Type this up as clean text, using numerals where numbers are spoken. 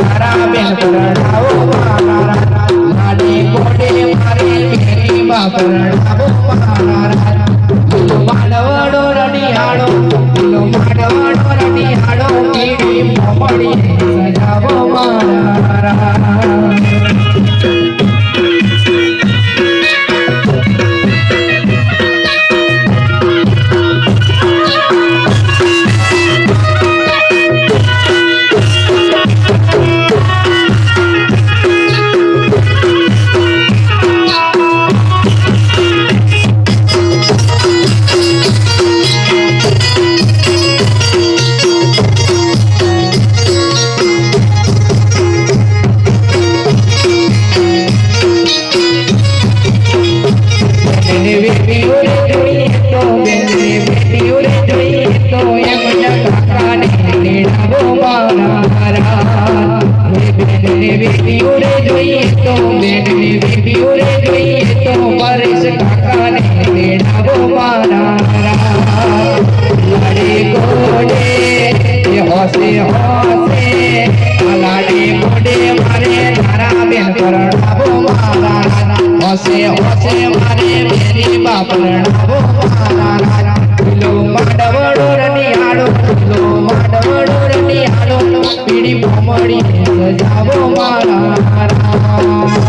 तारा Ben परणावो मारा लाडे कोडे मारे मेरी बाप परणावो मारा दिलो माडवडो रडियाळो दिलो माडवडो रडियाळो पीड़ी मोमड़ी सजावो मारा होसे होसे मारे मेरी बाप परणावो मारा दिलो माडवडो रडियाळो दिलो माडवडो रडियाळो पीड़ी मोमड़ी सजावो मारा